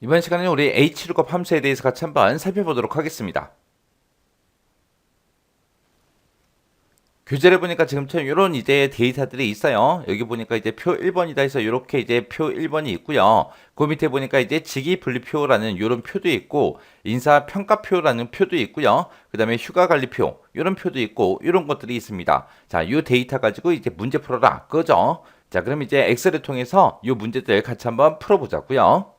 이번 시간에는 우리 H룩업 함수에 대해서 같이 한번 살펴보도록 하겠습니다. 교재를 보니까 지금처럼 이런 이제 데이터들이 있어요. 여기 보니까 이제 표 1번이다 해서 이렇게 이제 표 1번이 있고요. 그 밑에 보니까 이제 직위분리표라는 이런 표도 있고 인사평가표라는 표도 있고요. 그 다음에 휴가관리표 이런 표도 있고 이런 것들이 있습니다. 자, 이 데이터 가지고 이제 문제 풀어라 그죠? 자, 그럼 이제 엑셀을 통해서 이 문제들 같이 한번 풀어보자고요.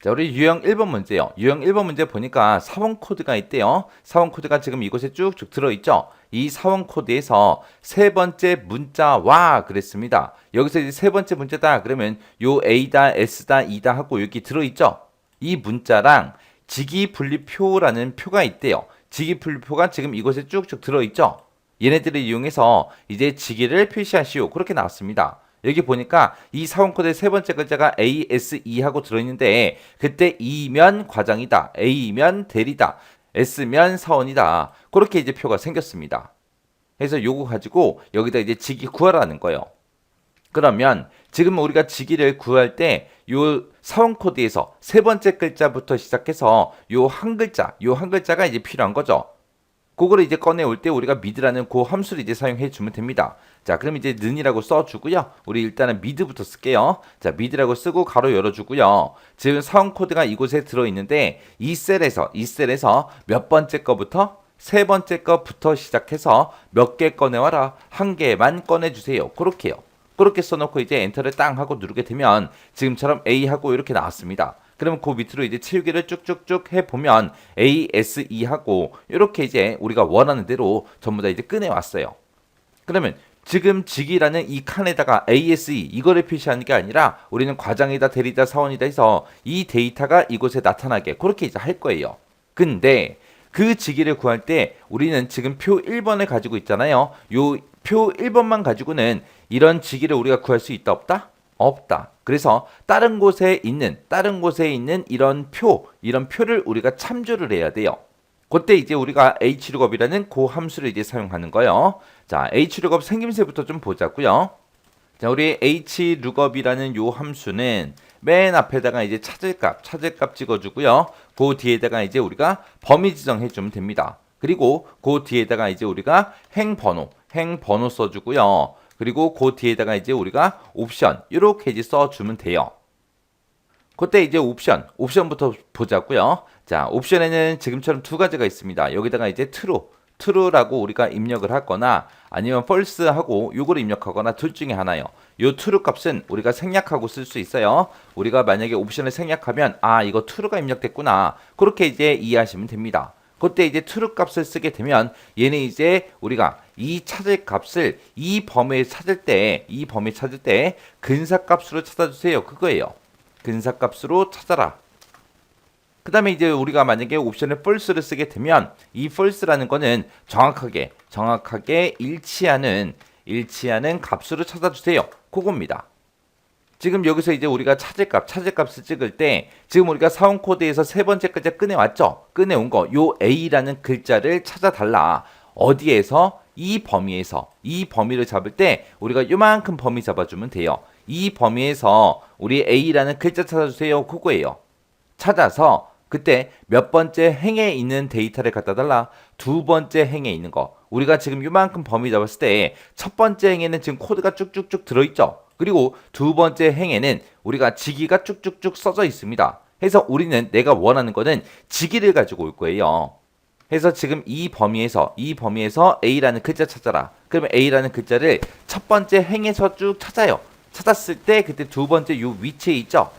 자, 우리 유형 1번 문제요. 유형 1번 문제 보니까 사원 코드가 있대요. 사원 코드가 지금 이곳에 쭉쭉 들어있죠. 이 사원 코드에서 세 번째 문자와 그랬습니다. 여기서 이제 세 번째 문자다 그러면 요 A다, S다, E다 하고 여기 들어있죠. 이 문자랑 직위분리표라는 표가 있대요. 직위분리표가 지금 이곳에 쭉쭉 들어있죠. 얘네들을 이용해서 이제 직위를 표시하시오. 그렇게 나왔습니다. 여기 보니까 이 사원 코드의 세 번째 글자가 ASE 하고 들어있는데 그때 E면 과장이다, A면 대리다, S면 사원이다. 그렇게 이제 표가 생겼습니다. 그래서 요거 가지고 여기다 이제 직위 구하라는 거예요. 그러면 지금 우리가 직위를 구할 때 요 사원 코드에서 세 번째 글자부터 시작해서 요 한 글자가 이제 필요한 거죠. 그거를 이제 꺼내올 때 우리가 mid라는 그 함수를 이제 사용해 주면 됩니다. 자, 그럼 이제 는이라고 써주고요. 우리 일단은 mid부터 쓸게요. 자, mid라고 쓰고 가로 열어주고요. 지금 사원 코드가 이곳에 들어있는데 이 셀에서 몇 번째 거부터? 세 번째 거부터 시작해서 몇 개 꺼내와라. 한 개만 꺼내주세요. 그렇게요. 그렇게 써놓고 이제 엔터를 땅 하고 누르게 되면 지금처럼 A하고 이렇게 나왔습니다. 그러면 그 밑으로 이제 치우기를 쭉쭉쭉 해보면 A, S, E 하고 이렇게 이제 우리가 원하는 대로 전부 다 이제 꺼내왔어요. 그러면 지금 직이라는 이 칸에다가 ASE 이거를 표시하는 게 아니라 우리는 과장이다, 대리다, 사원이다 해서 이 데이터가 이곳에 나타나게 그렇게 이제 할 거예요. 근데 그 직위를 구할 때 우리는 지금 표 1번을 가지고 있잖아요. 요 표 1번만 가지고는 이런 직위를 우리가 구할 수 있다 없다? 없다. 그래서 다른 곳에 있는 이런 표를 우리가 참조를 해야 돼요. 그때 이제 우리가 hlookup이라는 그 함수를 이제 사용하는 거예요. 자, hlookup 생김새부터 좀 보자고요. 자, 우리 hlookup이라는 요 함수는 맨 앞에다가 이제 찾을 값 찍어주고요. 그 뒤에다가 이제 우리가 범위 지정해 주면 됩니다. 그리고 그 뒤에다가 이제 우리가 행번호 써주고요. 그리고 그 뒤에다가 이제 우리가 옵션 이렇게 이제 써주면 돼요. 그때 이제 옵션부터 보자고요. 자, 옵션에는 지금처럼 두 가지가 있습니다. 여기다가 이제 true라고 우리가 입력을 하거나 아니면 false 하고 요거를 입력하거나 둘 중에 하나요. 요 true 값은 우리가 생략하고 쓸 수 있어요. 우리가 만약에 옵션을 생략하면 아, 이거 true가 입력됐구나. 그렇게 이제 이해하시면 됩니다. 그때 이제 true 값을 쓰게 되면 얘는 이제 우리가 이 찾을 값을 이 범위에 찾을 때 근사값으로 찾아주세요. 그거예요. 근사값으로 찾아라. 그 다음에 이제 우리가 만약에 옵션을 false를 쓰게 되면 이 false라는 거는 정확하게 일치하는 값으로 찾아주세요. 그겁니다. 지금 여기서 이제 우리가 찾을 값을 찍을 때 지금 우리가 사원 코드에서 세 번째 글자 꺼내왔죠? 꺼내온 거 요 A라는 글자를 찾아달라. 어디에서? 이 범위를 잡을 때 우리가 요만큼 범위 잡아주면 돼요. 이 범위에서 우리 A라는 글자 찾아주세요. 그거예요. 찾아서 그때 몇 번째 행에 있는 데이터를 갖다 달라. 두 번째 행에 있는 거. 우리가 지금 요만큼 범위 잡았을 때 첫 번째 행에는 지금 코드가 쭉쭉쭉 들어있죠. 그리고 두 번째 행에는 우리가 직위가 쭉쭉쭉 써져 있습니다. 해서 우리는 내가 원하는 거는 직위를 가지고 올 거예요. 해서 지금 이 범위에서 A라는 글자 찾아라. 그러면 A라는 글자를 첫 번째 행에서 쭉 찾아요. 찾았을 때 그때 두 번째 요 위치에 있죠.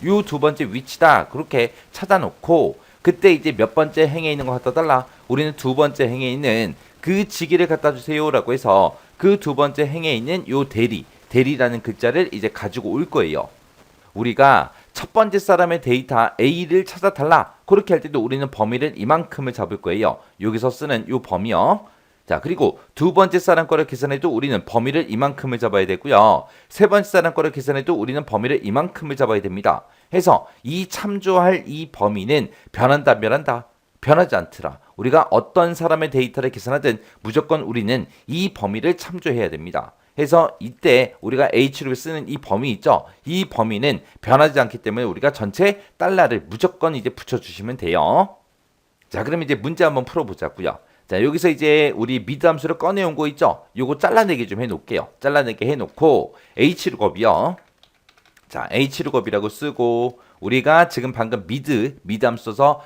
요 두 번째 위치다. 그렇게 찾아놓고 그때 이제 몇 번째 행에 있는 거 갖다 달라. 우리는 두 번째 행에 있는 그 직위를 갖다 주세요라고 해서 그 두 번째 행에 있는 요 대리라는 글자를 이제 가지고 올 거예요. 우리가 첫 번째 사람의 데이터 A를 찾아달라. 그렇게 할 때도 우리는 범위를 이만큼을 잡을 거예요. 여기서 쓰는 요 범위요. 자, 그리고 두 번째 사람 거를 계산해도 우리는 범위를 이만큼을 잡아야 되고요. 세 번째 사람 거를 계산해도 우리는 범위를 이만큼을 잡아야 됩니다. 해서 이 참조할 이 범위는 변한다. 변하지 않더라. 우리가 어떤 사람의 데이터를 계산하든 무조건 우리는 이 범위를 참조해야 됩니다. 해서 이때 우리가 H로 쓰는 이 범위 있죠? 이 범위는 변하지 않기 때문에 우리가 전체 달러를 무조건 이제 붙여주시면 돼요. 자, 그럼 이제 문제 한번 풀어보자고요. 자, 여기서 이제 우리 미드 함수를 꺼내온 거 있죠? 요거 잘라내기 좀 해놓을게요. 잘라내기 해놓고 H룩업이요. 자, H룩업이라고 쓰고 우리가 지금 방금 미드 함수 써서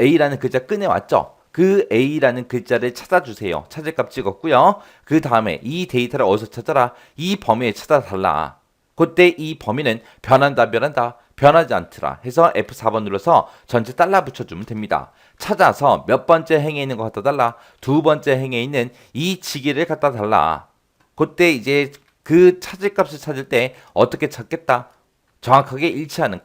A라는 글자 꺼내왔죠? 그 A라는 글자를 찾아주세요. 찾을 값 찍었고요. 그 다음에 이 데이터를 어디서 찾아라? 이 범위에 찾아달라. 그때 이 범위는 변한다, 변하지 않더라 해서 F4번 눌러서 전체 달러 붙여주면 됩니다. 찾아서 몇 번째 행에 있는 거 갖다 달라. 두 번째 행에 있는 이 지기를 갖다 달라. 그때 이제 그 찾을 값을 찾을 때 어떻게 찾겠다? 정확하게 일치하는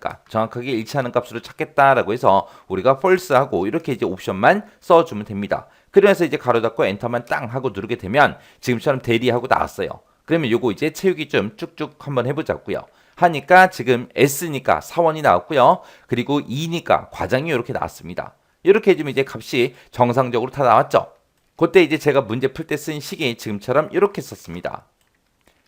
값으로 찾겠다라고 해서 우리가 false하고 이렇게 이제 옵션만 써주면 됩니다. 그러면서 이제 가로 닫고 엔터만 땅 하고 누르게 되면 지금처럼 대리하고 나왔어요. 그러면 요거 이제 채우기 좀 쭉쭉 한번 해보자고요. 하니까 지금 S니까 사원이 나왔고요. 그리고 E니까 과장이 이렇게 나왔습니다. 이렇게 해주면 이제 값이 정상적으로 다 나왔죠. 그때 이제 제가 문제 풀 때 쓴 식이 지금처럼 이렇게 썼습니다.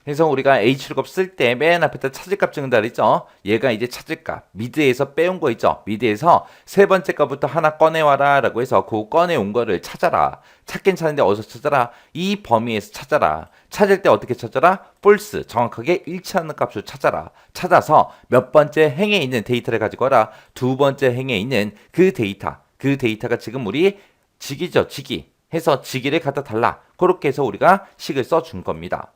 그래서 우리가 H룩업 쓸 때 맨 앞에다 찾을값 적는다 그랬죠. 얘가 이제 찾을값 미드에서 빼온 거 있죠. 미드에서 세 번째 값부터 하나 꺼내와라 라고 해서 그 꺼내온 거를 찾아라. 찾긴 찾는데 어디서 찾아라? 이 범위에서 찾아라. 찾을 때 어떻게 찾아라? false 정확하게 일치하는 값을 찾아라. 찾아서 몇 번째 행에 있는 데이터를 가지고 와라. 두 번째 행에 있는 그 데이터가 지금 우리 직이죠. 직이 해서 직위를 갖다 달라. 그렇게 해서 우리가 식을 써준 겁니다.